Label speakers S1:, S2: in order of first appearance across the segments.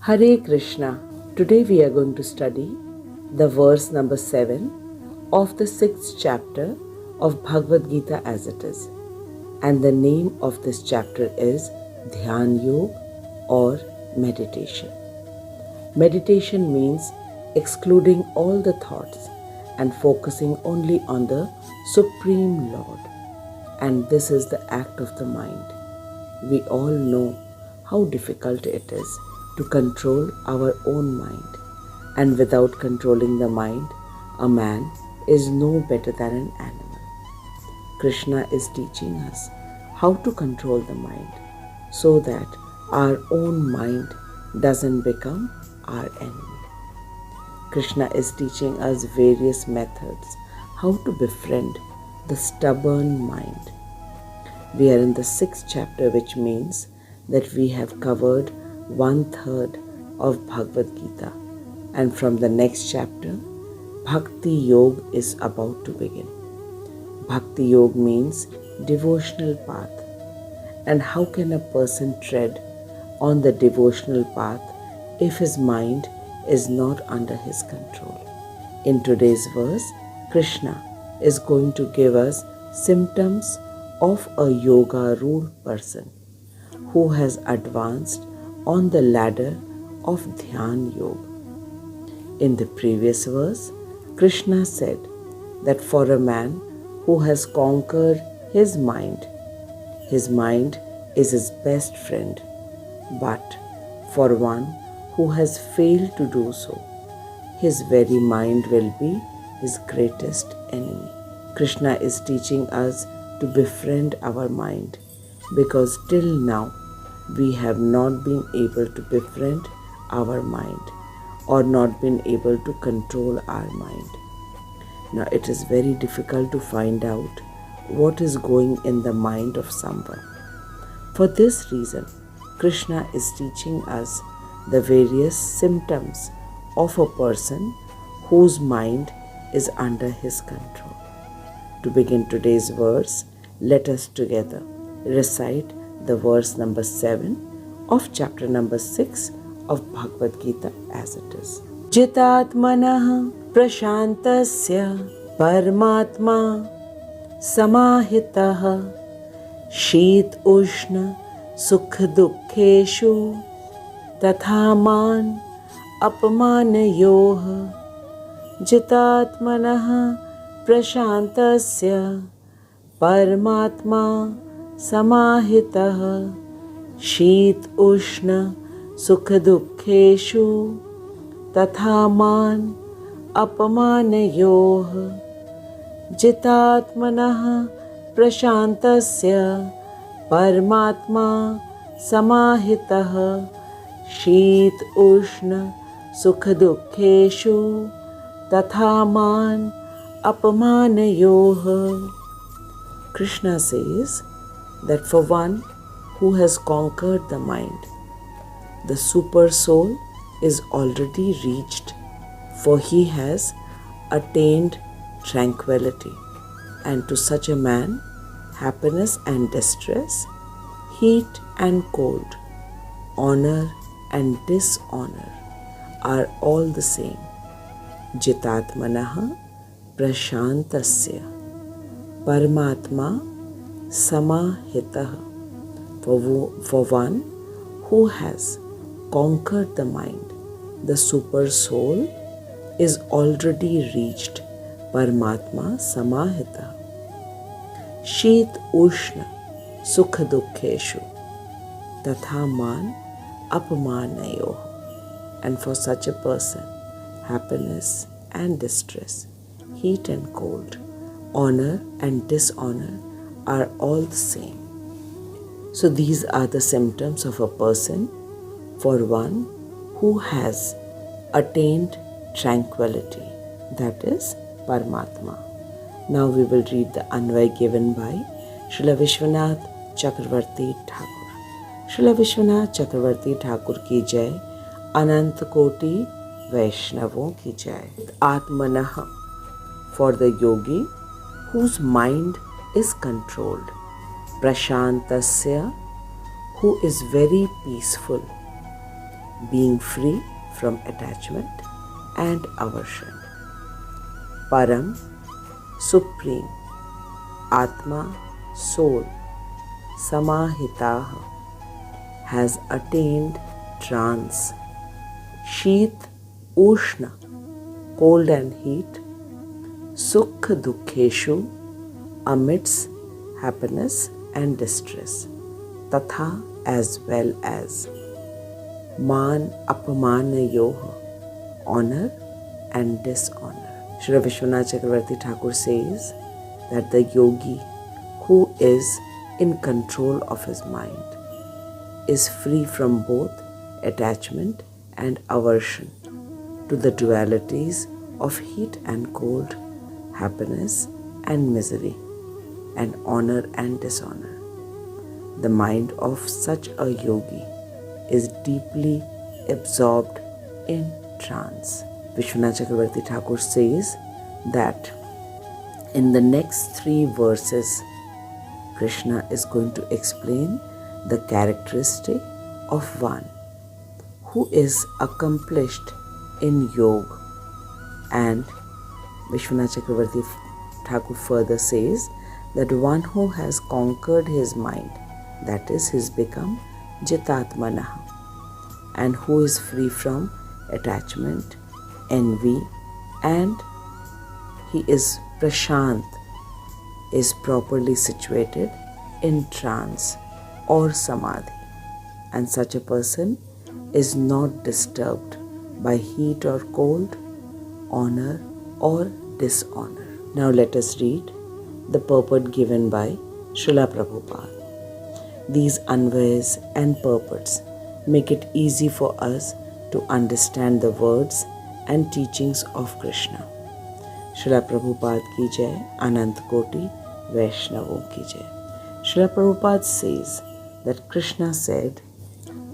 S1: Hare Krishna. Today we are going to study the verse number 7 of the 6th chapter of Bhagwat Gita as it is. And the name of this chapter is Dhyan Yoga or meditation. Meditation means excluding all the thoughts and focusing only on the Supreme Lord. And this is the act of the mind. We all know how difficult it is to control our own mind. And without controlling the mind, a man is no better than an animal. Krishna is teaching us how to control the mind so that our own mind doesn't become our enemy. Krishna is teaching us various methods how to befriend the stubborn mind. We are in the 6th chapter, which means that we have covered 1/3 of Bhagavad Gita, and from the next chapter, Bhakti Yoga is about to begin. Bhakti Yoga means devotional path. And how can a person tread on the devotional path if his mind is not under his control? In today's verse, Krishna is going to give us symptoms of a yoga ruled person who has advanced on the ladder of Dhyan Yoga. In the previous verse, Krishna said that for a man who has conquered his mind is his best friend. But for one who has failed to do so, his very mind will be his greatest enemy. Krishna is teaching us to befriend our mind because till now we have not been able to befriend our mind or not been able to control our mind. Now it is very difficult to find out what is going in the mind of someone. For this reason, Krishna is teaching us the various symptoms of a person whose mind is under his control. To begin today's verse, let us together recite the verse number 7 of chapter number 6 of Bhagavad Gita as it is. Jitatmanah prashantasya parmatma samahitah sheet ushna sukh dukkheshu tathaman apmanayoh. Jitatmanah prashantasya parmatma samahitah sheet ushna sukh dukkheshu tathaman apmanayoh. Jitatmanah prashantasya parmatma samahitah sheet ushna sukh dukkheshu tathaman apmanayoh. Krishna says that for one who has conquered the mind, the super soul is already reached, for he has attained tranquility. And to such a man, happiness and distress, heat and cold, honor and dishonor are all the same. Jitatmanah prashantasya Paramatma samahitah. For one who has conquered the mind, the super soul is already reached. Paramatma samahitah. Sheet ushna sukh dukkheshu tathaman apmanayoh. And for such a person, happiness and distress, heat and cold, honor and dishonor are all the same. So these are the symptoms of a person for one who has attained tranquility, that is Paramatma. Now we will read the Anvay given by Srila Vishwanath Chakravarti Thakur. Srila Vishwanath Chakravarti Thakur ki jai, Anant Koti Vaishnavon ki jai. Atmanah, for the yogi whose mind is controlled. Prashantasya, who is very peaceful. being free from attachment and aversion. Param, Supreme, Atma, Soul, Samahitaha, has attained trance. Sheath, Ushna, cold and heat. Sukha Dukheshu, amidst happiness and distress. Tatha, as well as. Man Apamana Yoha, honor and dishonor. Srila Vishwanath Chakravarti Thakur says that the yogi who is in control of his mind is free from both attachment and aversion to the dualities of heat and cold, happiness and misery, and honor and dishonor. The mind of such a yogi is deeply absorbed in trance. Vishwanath Chakravarti Thakur says that in the next 3 verses, Krishna is going to explain the characteristic of one who is accomplished in yoga. And Vishwanath Chakravarti Thakur further says that one who has conquered his mind, that is, he's become Jitatmanaha, and who is free from attachment, envy, and he is Prashant, is properly situated in trance or samadhi, and such a person is not disturbed by heat or cold, honor or dishonor. Now let us read the purport given by Srila Prabhupada. These anvayas and purports make it easy for us to understand the words and teachings of Krishna. Srila Prabhupada ki jai, Anant Koti Vaishnavon ki jai. Srila Prabhupada says that Krishna said,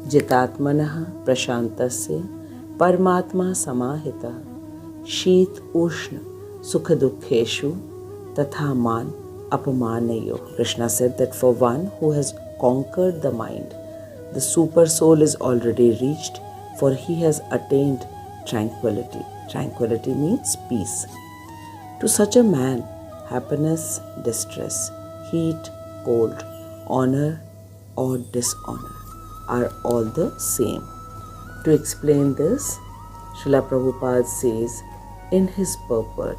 S1: Jitatmanaha prashantasya parmatma samahita sheet ushna sukha dukheshu tatha man apamanayo. Krishna said that for one who has conquered the mind, the super soul is already reached, for he has attained tranquility. Tranquility means peace. To such a man, happiness, distress, heat, cold, honor or dishonor are all the same. To explain this, Srila Prabhupada says in his purport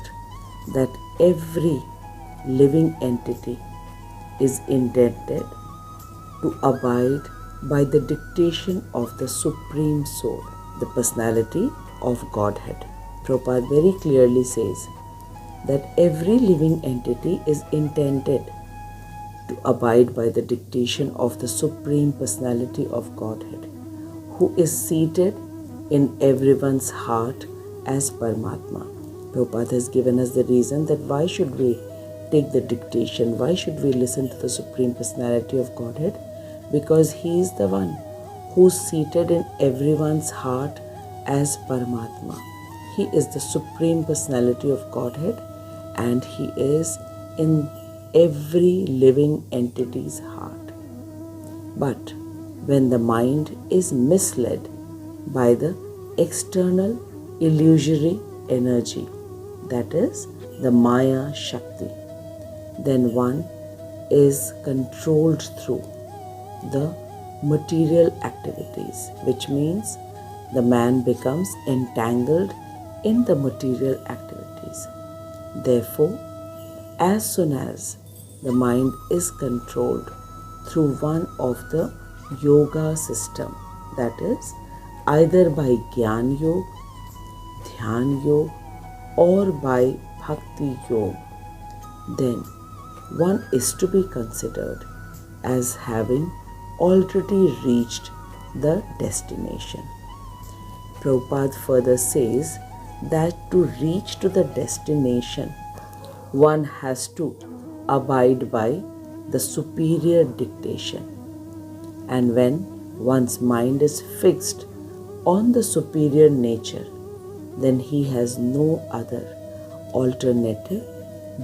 S1: that every living entity is indebted to abide by the dictation of the Supreme Soul, the personality of Godhead. Prabhupada very clearly says that every living entity is intended to abide by the dictation of the Supreme Personality of Godhead, who is seated in everyone's heart as Paramatma. Prabhupada has given us the reason that why should we take the dictation, why should we listen to the Supreme Personality of Godhead? Because He is the one who is seated in everyone's heart as Paramatma. He is the Supreme Personality of Godhead, and He is in every living entity's heart. But when the mind is misled by the external illusory energy, that is the Maya Shakti, then one is controlled through the material activities, which means the man becomes entangled in the material activities. Therefore, as soon as the mind is controlled through one of the yoga system, that is either by Gyan Yoga, Dhyan Yoga or by Bhakti Yoga, then one is to be considered as having already reached the destination. Prabhupada further says that to reach to the destination, one has to abide by the superior dictation. And when one's mind is fixed on the superior nature, then he has no other alternative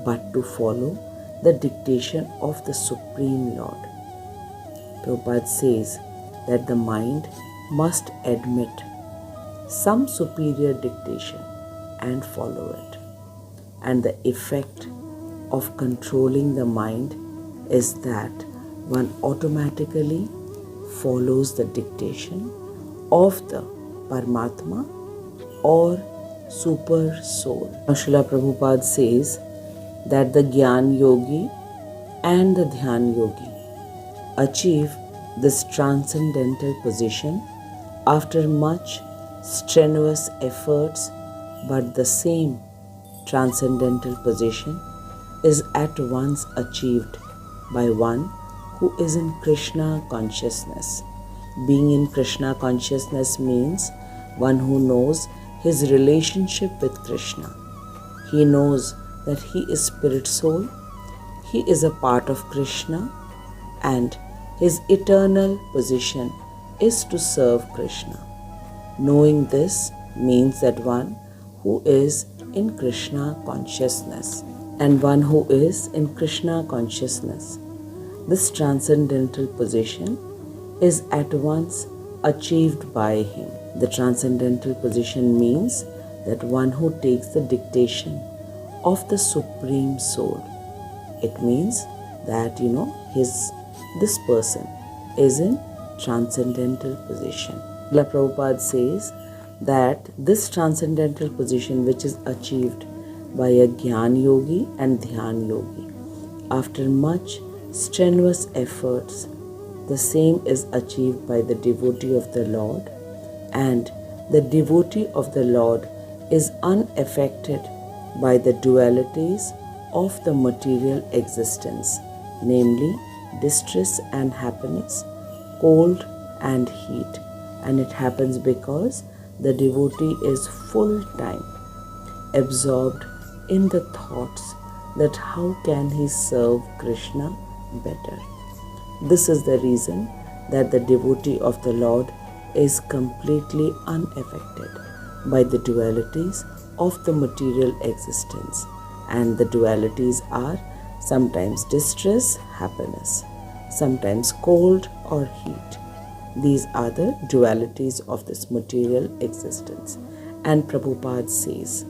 S1: but to follow the dictation of the Supreme Lord. Prabhupada says that the mind must admit some superior dictation and follow it. And the effect of controlling the mind is that one automatically follows the dictation of the Paramatma or super soul. Now, Srila Prabhupada says that the Gyan Yogi and the Dhyan Yogi achieve this transcendental position after much strenuous efforts, but the same transcendental position is at once achieved by one who is in Krishna consciousness. Being in Krishna consciousness means one who knows his relationship with Krishna. He knows that he is spirit soul, he is a part of Krishna, and his eternal position is to serve Krishna. Knowing this means that one who is in Krishna consciousness, and one who is in Krishna consciousness, this transcendental position is at once achieved by him. The transcendental position means that one who takes the dictation of the Supreme Soul. It means that this person is in transcendental position. Srila Prabhupada says that this transcendental position, which is achieved by a Gyan Yogi and Dhyan Yogi, after much strenuous efforts, the same is achieved by the devotee of the Lord, and the devotee of the Lord is unaffected by the dualities of the material existence, namely distress and happiness, cold and heat. And it happens because the devotee is full time absorbed in the thoughts that how can he serve Krishna better. This is the reason that the devotee of the Lord is completely unaffected by the dualities of the material existence. And the dualities are sometimes distress, happiness, sometimes cold or heat. These are the dualities of this material existence. And Prabhupada says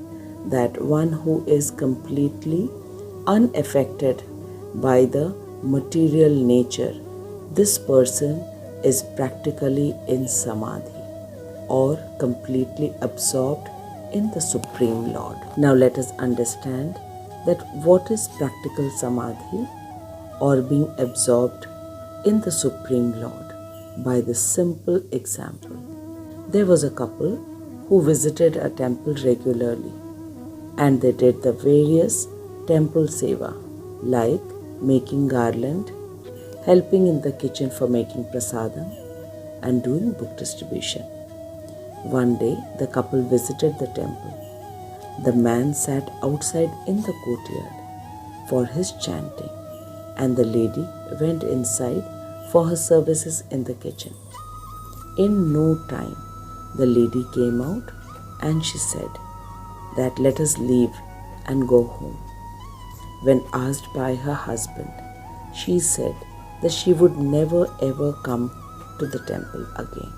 S1: that one who is completely unaffected by the material nature, this person is practically in samadhi or completely absorbed in the Supreme Lord. Now let us understand that what is practical samadhi or being absorbed in the Supreme Lord by this simple example. There was a couple who visited a temple regularly, and they did the various temple seva like making garland, helping in the kitchen for making prasadam, and doing book distribution. One day the couple visited the temple. The man sat outside in the courtyard for his chanting, and the lady went inside for her services in the kitchen. In no time, the lady came out and she said that let us leave and go home. When asked by her husband, she said that she would never ever come to the temple again.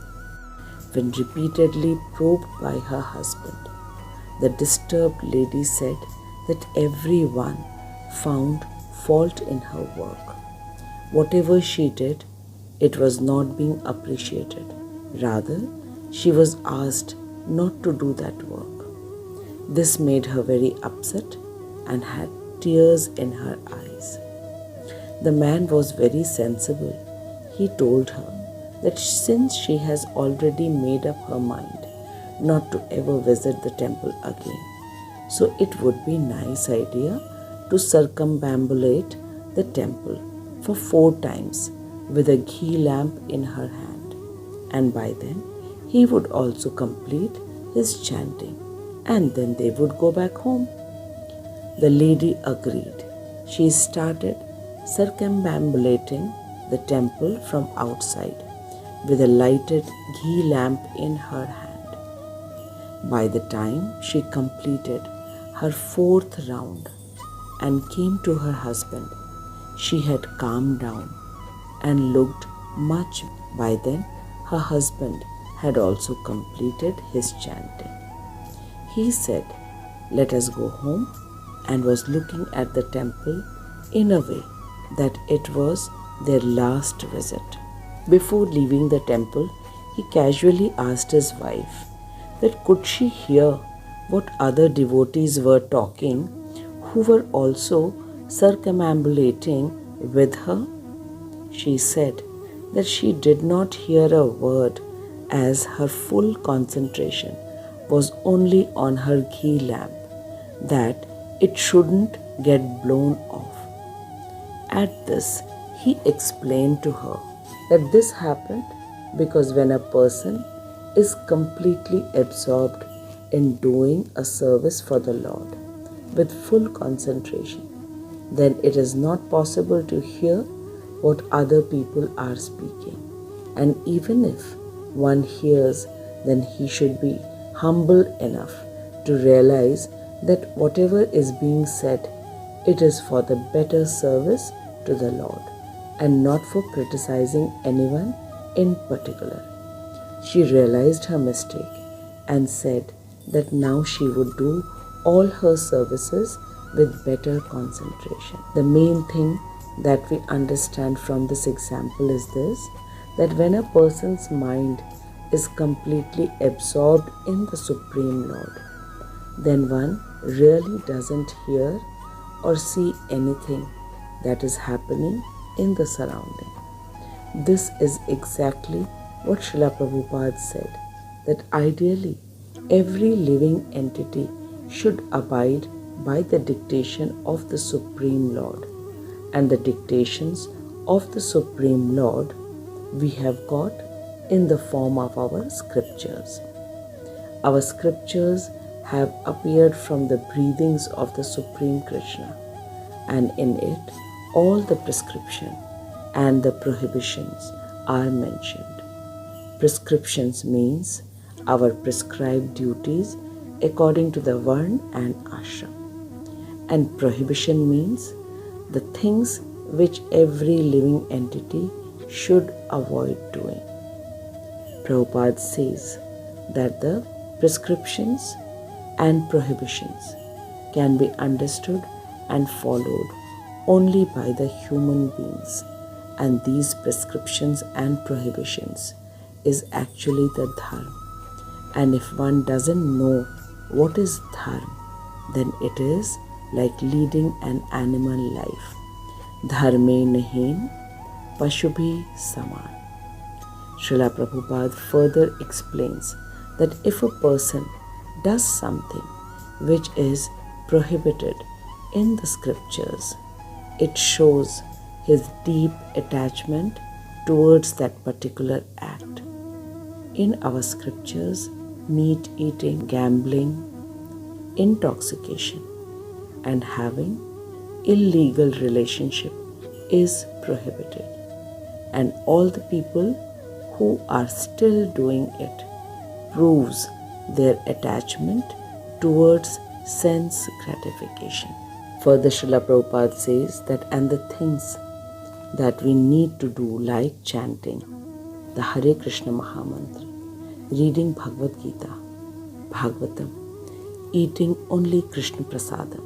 S1: When repeatedly probed by her husband, the disturbed lady said that everyone found fault in her work. Whatever she did, it was not being appreciated. Rather, she was asked not to do that work. This made her very upset and had tears in her eyes. The man was very sensible. He told her that since she has already made up her mind not to ever visit the temple again, so it would be a nice idea to circumambulate the temple for 4 times with a ghee lamp in her hand, and by then he would also complete his chanting, and then they would go back home. The lady agreed. She started circumambulating the temple from outside with a lighted ghee lamp in her hand. By the time she completed her 4th round and came to her husband, she had calmed down and looked much. By then, her husband had also completed his chanting. He said, "Let us go home," and was looking at the temple in a way that it was their last visit. Before leaving the temple, he casually asked his wife that could she hear what other devotees were talking who were also circumambulating with her. She said that she did not hear a word as her full concentration was only on her ghee lamp, that it shouldn't get blown off. At this, he explained to her that this happened because when a person is completely absorbed in doing a service for the Lord with full concentration, then it is not possible to hear what other people are speaking. And even if one hears, then he should be humble enough to realize that whatever is being said, it is for the better service to the Lord and not for criticizing anyone in particular. She realized her mistake and said that now she would do all her services with better concentration. The main thing that we understand from this example is this, that when a person's mind is completely absorbed in the Supreme Lord, then one really doesn't hear or see anything that is happening in the surrounding. This is exactly what Srila Prabhupada said, that ideally every living entity should abide by the dictation of the Supreme Lord. And the dictations of the Supreme Lord we have got in the form of our scriptures. Our scriptures have appeared from the breathings of the Supreme Krishna, and in it all the prescription and the prohibitions are mentioned. Prescriptions means our prescribed duties according to the Varn and Ashram. And prohibition means the things which every living entity should avoid doing. Prabhupada says that the prescriptions and prohibitions can be understood and followed only by the human beings, and these prescriptions and prohibitions is actually the dharma. And if one doesn't know what is dharma, then it is like leading an animal life. Dharme nahin pashubhi saman. Srila Prabhupada further explains that if a person does something which is prohibited in the scriptures, it shows his deep attachment towards that particular act. In our scriptures, meat eating, gambling, intoxication, and having illegal relationship is prohibited. And all the people who are still doing it proves their attachment towards sense gratification. Further, Srila Prabhupada says that and the things that we need to do, like chanting the Hare Krishna Mahamantra, reading Bhagwat Gita, Bhagavatam, eating only Krishna Prasadam.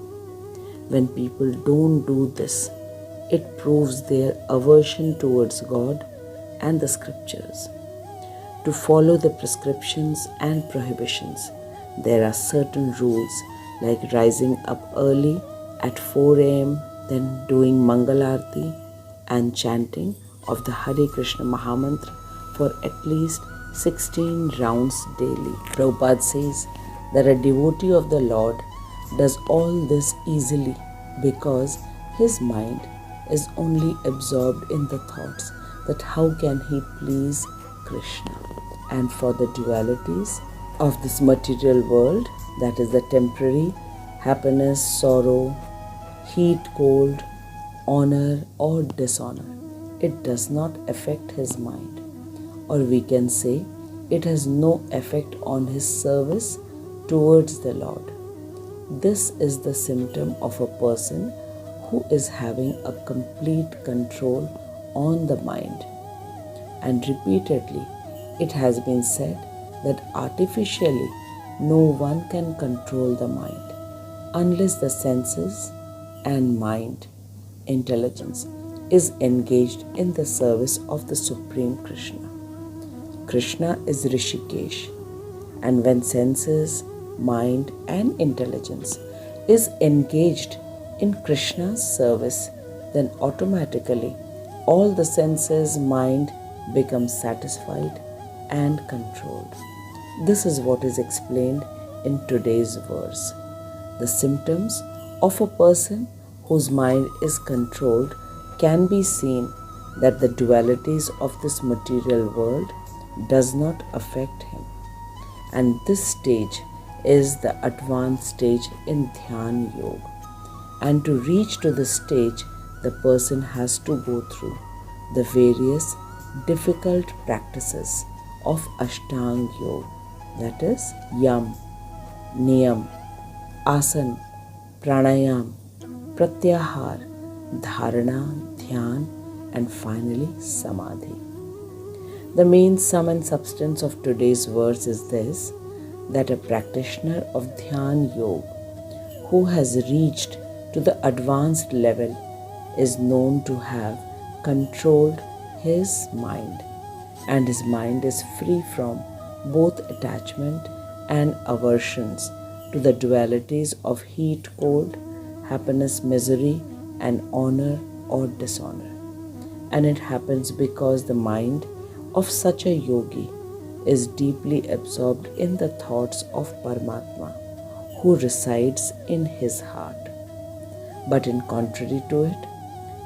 S1: When people don't do this, it proves their aversion towards God and the scriptures. To follow the prescriptions and prohibitions, there are certain rules like rising up early at 4 a.m., then doing Mangalarti and chanting of the Hare Krishna Mahamantra for at least 16 rounds daily. Prabhupada says that a devotee of the Lord does all this easily because his mind is only absorbed in the thoughts that how can he please Krishna. And for the dualities of this material world, that is the temporary happiness, sorrow, heat, cold, honor or dishonor, it does not affect his mind. Or we can say it has no effect on his service towards the Lord. This is the symptom of a person who is having a complete control on the mind. And repeatedly it has been said that artificially no one can control the mind unless the senses and mind, intelligence, is engaged in the service of the Supreme Krishna. Krishna is Rishikesh, and when senses, mind, and intelligence is engaged in Krishna's service, then automatically all the senses, mind becomes satisfied and controlled. This is what is explained in today's verse. The symptoms of a person whose mind is controlled can be seen that the dualities of this material world does not affect him. And this stage is the advanced stage in Dhyan Yoga. And to reach to this stage, the person has to go through the various difficult practices of Ashtanga Yoga, that is Yam, Niyam, Asan, Pranayam, Pratyahar, Dharana, Dhyan, and finally Samadhi. The main sum and substance of today's verse is this, that a practitioner of Dhyan Yoga who has reached to the advanced level is known to have controlled his mind, and his mind is free from both attachment and aversions to the dualities of heat, cold, happiness, misery, and honor or dishonor. And it happens because the mind of such a yogi is deeply absorbed in the thoughts of Paramatma who resides in his heart. But in contrary to it,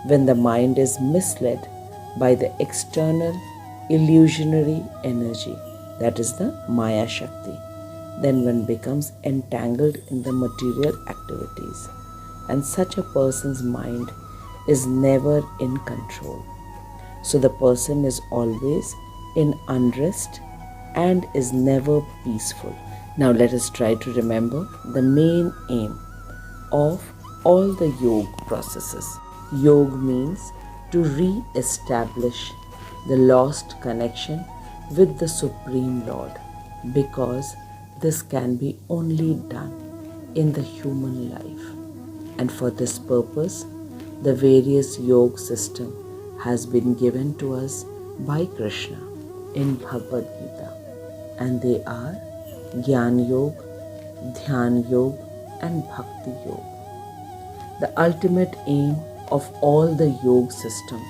S1: when the mind is misled by the external illusionary energy, that is the Maya Shakti, then one becomes entangled in the material activities, and such a person's mind is never in control. So the person is always in unrest and is never peaceful. Now let us try to remember the main aim of all the yoga processes. Yoga means to re-establish the lost connection with the Supreme Lord, because this can be only done in the human life. And for this purpose, the various yoga system has been given to us by Krishna in Bhagwat Gita, and they are Jnana Yoga, Dhyan Yoga, and Bhakti Yoga. The ultimate aim of all the yoga system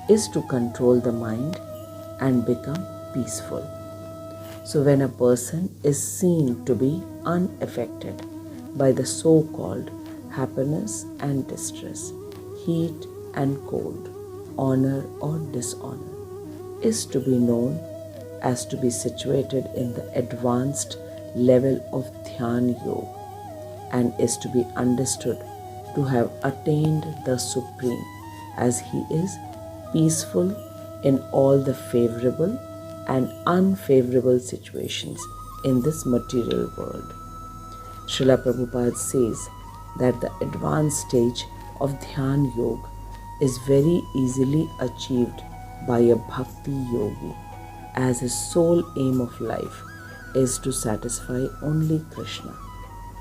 S1: is to control the mind and become peaceful. So when a person is seen to be unaffected by the so-called happiness and distress, heat and cold, honor or dishonor, is to be known as to be situated in the advanced level of Dhyan Yoga, and is to be understood to have attained the Supreme, as he is peaceful in all the favorable and unfavorable situations in this material world. Srila Prabhupada says that the advanced stage of Dhyan Yoga is very easily achieved by a Bhakti Yogi, as his sole aim of life is to satisfy only Krishna.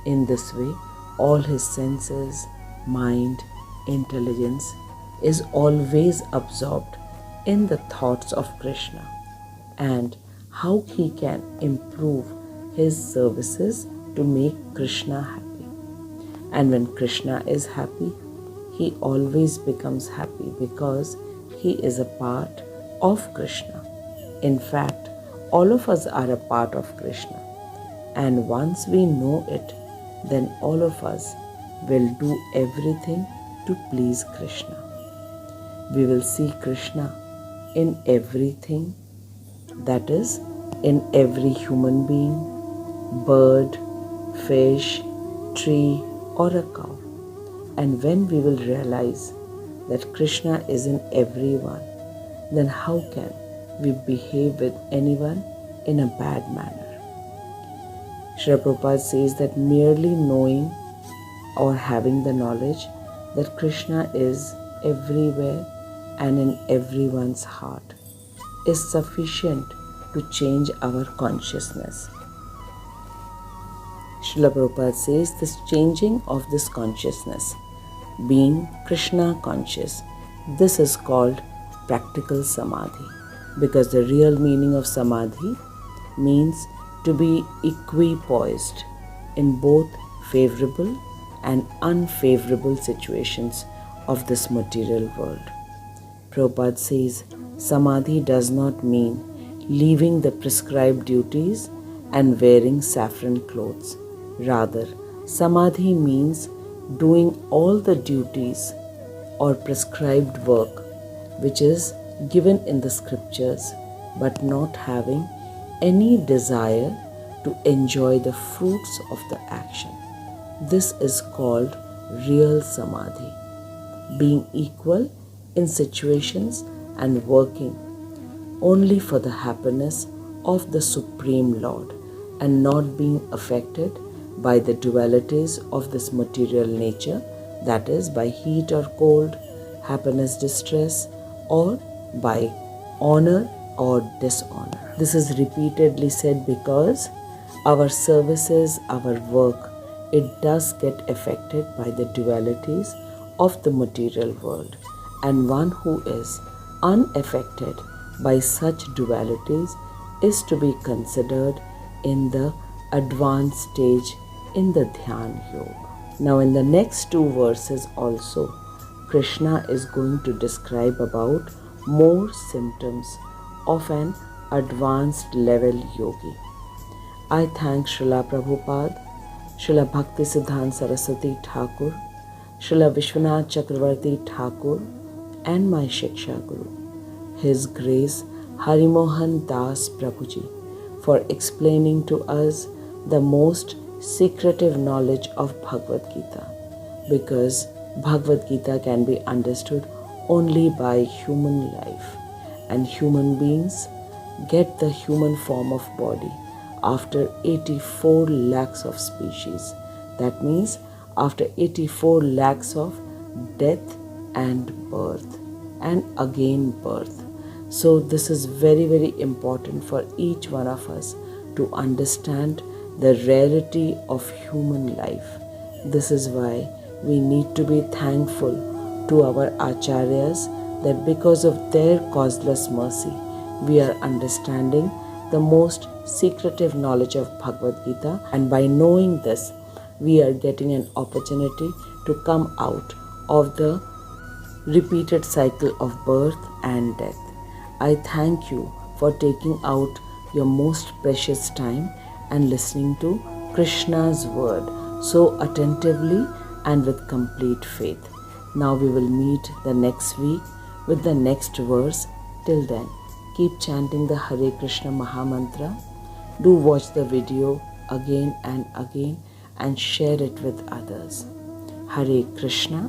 S1: In this way, all his senses, mind, intelligence is always absorbed in the thoughts of Krishna, and how he can improve his services to make Krishna happy. And when Krishna is happy, he always becomes happy because he is a part of Krishna. In fact, all of us are a part of Krishna, and once we know it, then all of us will do everything to please Krishna. We will see Krishna in everything, that is, in every human being, bird, fish, tree, or a cow. And when we will realize that Krishna is in everyone, then how can we behave with anyone in a bad manner? Srila Prabhupada says that merely knowing or having the knowledge that Krishna is everywhere and in everyone's heart is sufficient to change our consciousness. Srila Prabhupada says this changing of this consciousness, being Krishna conscious, this is called practical samadhi, because the real meaning of samadhi means to be equipoised in both favorable and unfavorable situations of this material world. Prabhupada says samadhi does not mean leaving the prescribed duties and wearing saffron clothes. Rather, samadhi means doing all the duties or prescribed work which is given in the scriptures, but not having any desire to enjoy the fruits of the action. This is called real samadhi, being equal in situations and working only for the happiness of the Supreme Lord and not being affected by the dualities of this material nature, that is, by heat or cold, happiness, distress, or by honor or dishonor. This is repeatedly said because our services, our work, it does get affected by the dualities of the material world, and one who is unaffected by such dualities is to be considered in the advanced stage in the Dhyan Yoga. Now in the next two verses also, Krishna is going to describe about more symptoms of an advanced level yogi. I thank Srila Prabhupada, Srila Bhakti Siddhanta Saraswati Thakur, Srila Vishwanath Chakravarti Thakur, and my Shiksha Guru, His Grace Harimohan Das Prabhuji, for explaining to us the most secretive knowledge of Bhagwat Gita, because Bhagwat Gita can be understood only by human life, and human beings get the human form of body after 84 lakhs of species. That means after 84 lakhs of death and birth and again birth. So this is very, very important for each one of us to understand the rarity of human life. This is why we need to be thankful to our acharyas that because of their causeless mercy, we are understanding the most secretive knowledge of Bhagavad Gita, and by knowing this, we are getting an opportunity to come out of the repeated cycle of birth and death. I thank you for taking out your most precious time and listening to Krishna's word so attentively and with complete faith. Now we will meet the next week with the next verse. Till then, keep chanting the Hare Krishna Maha Mantra. Do watch the video again and again and share it with others. Hare Krishna.